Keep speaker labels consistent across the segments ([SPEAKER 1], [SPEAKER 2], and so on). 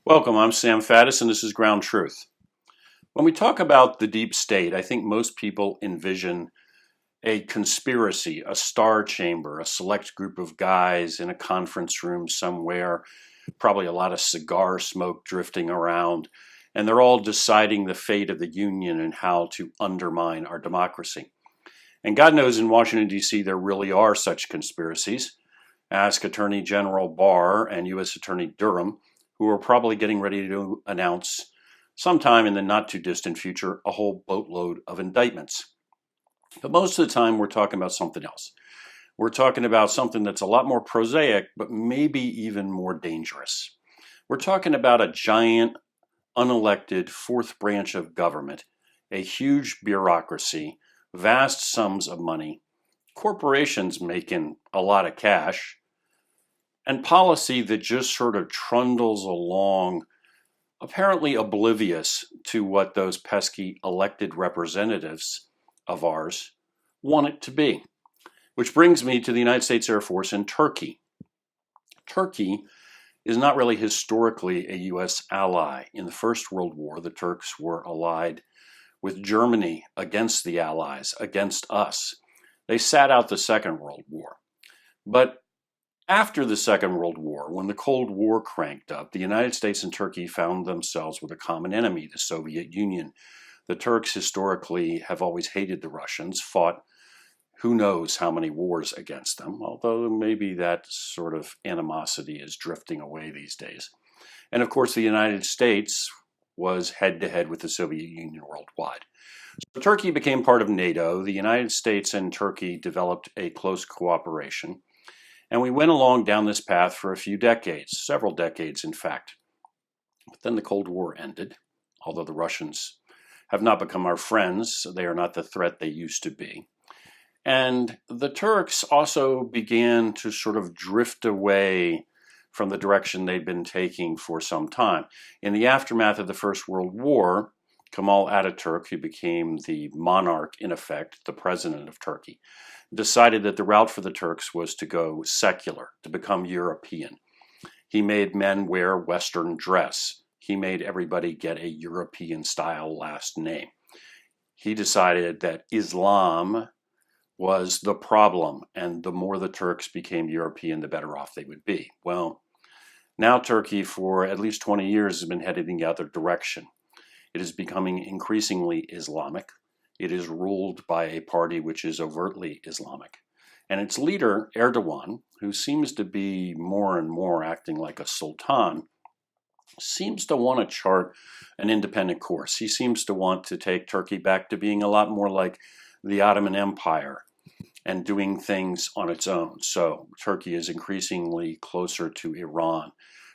[SPEAKER 1] Welcome, I'm Sam Faddis, and this is Ground Truth. When we talk about the deep state, I think most people envision a conspiracy, a star chamber, a select group of guys in a conference room somewhere, probably a lot of cigar smoke drifting around, and they're all deciding the fate of the Union and how to undermine our democracy. And God knows in Washington, D.C., there really are such conspiracies. Ask Attorney General Barr and U.S. Attorney Durham, who are probably getting ready to announce sometime in the not too distant future a whole boatload of indictments. But most of the time, we're talking about something else. We're talking about something that's a lot more prosaic, but maybe even more dangerous. We're talking about a giant, unelected fourth branch of government, a huge bureaucracy, vast sums of money, corporations making a lot of cash, and policy that just sort of trundles along, apparently oblivious to what those pesky elected representatives of ours want it to be. Which brings me to the United States Air Force and Turkey. Turkey is not really historically a U.S. ally. In the First World War, the Turks were allied with Germany against the Allies, against us. They sat out the Second World War. But after the Second World War, when the Cold War cranked up, the United States and Turkey found themselves with a common enemy, the Soviet Union. The Turks historically have always hated the Russians, fought who knows how many wars against them, although maybe that sort of animosity is drifting away these days. And of course, the United States was head to head with the Soviet Union worldwide. So Turkey became part of NATO. The United States and Turkey developed a close cooperation. And we went along down this path for a few decades, several decades, in fact. But then the Cold War ended, although the Russians have not become our friends. They are not the threat they used to be. And the Turks also began to sort of drift away from the direction they'd been taking for some time. In the aftermath of the First World War, Kemal Ataturk, who became the monarch, in effect, the president of Turkey, decided that the route for the Turks was to go secular, to become European. He made men wear Western dress. He made everybody get a European-style last name. He decided that Islam was the problem, and the more the Turks became European, the better off they would be. Well, now Turkey, for at least 20 years, has been headed in the other direction. It is becoming increasingly Islamic. It is ruled by a party which is overtly Islamic. And its leader, Erdogan, who seems to be more and more acting like a sultan, seems to want to chart an independent course. He seems to want to take Turkey back to being a lot more like the Ottoman Empire and doing things on its own. So Turkey is increasingly closer to Iran.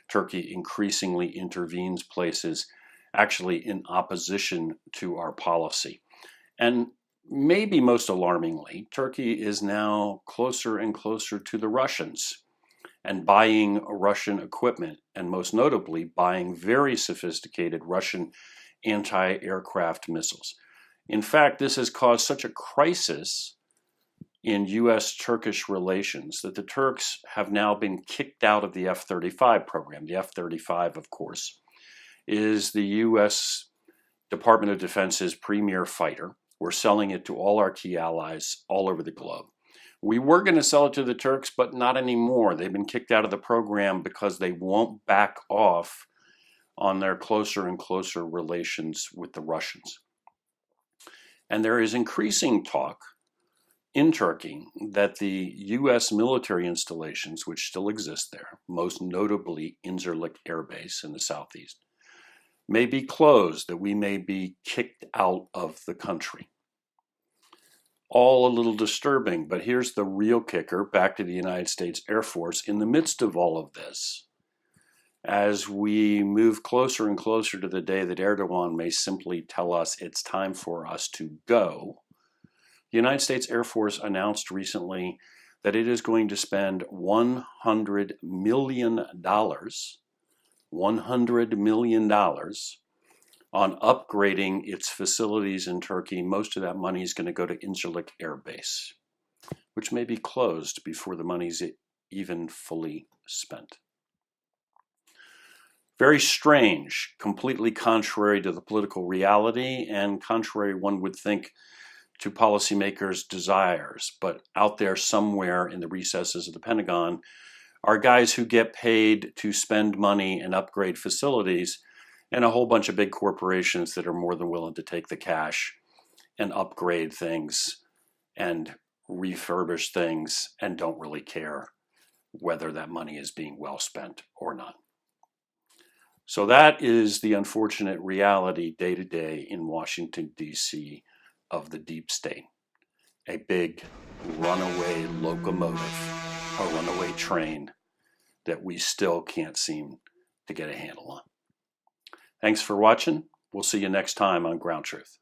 [SPEAKER 1] Turkey increasingly intervenes places actually in opposition to our policy. And maybe most alarmingly, Turkey is now closer and closer to the Russians and buying Russian equipment, and most notably buying very sophisticated Russian anti-aircraft missiles. In fact, this has caused such a crisis in U.S.-Turkish relations that the Turks have now been kicked out of the F-35 program. The F-35, of course, is the U.S. Department of Defense's premier fighter. We're selling it to all our key allies all over the globe. We were going to sell it to the Turks, but not anymore. They've been kicked out of the program because they won't back off on their closer and closer relations with the Russians. And there is increasing talk in Turkey that the U.S. military installations, which still exist there, most notably Incirlik Air Base in the southeast, may be closed, that we may be kicked out of the country. All a little disturbing, but here's the real kicker, back to the United States Air Force. In the midst of all of this, as we move closer and closer to the day that Erdogan may simply tell us it's time for us to go, the United States Air Force announced recently that it is going to spend $100 million, $100 million on upgrading its facilities in Turkey. Most of that money is going to go to Incirlik Air Base, which may be closed before the money's even fully spent. Very strange, completely contrary to the political reality and contrary, one would think, to policymakers' desires. But out there somewhere in the recesses of the Pentagon are guys who get paid to spend money and upgrade facilities, and a whole bunch of big corporations that are more than willing to take the cash and upgrade things and refurbish things and don't really care whether that money is being well spent or not. So that is the unfortunate reality day to day in Washington, D.C. of the deep state. A big runaway locomotive, a runaway train that we still can't seem to get a handle on. Thanks for watching. We'll see you next time on Ground Truth.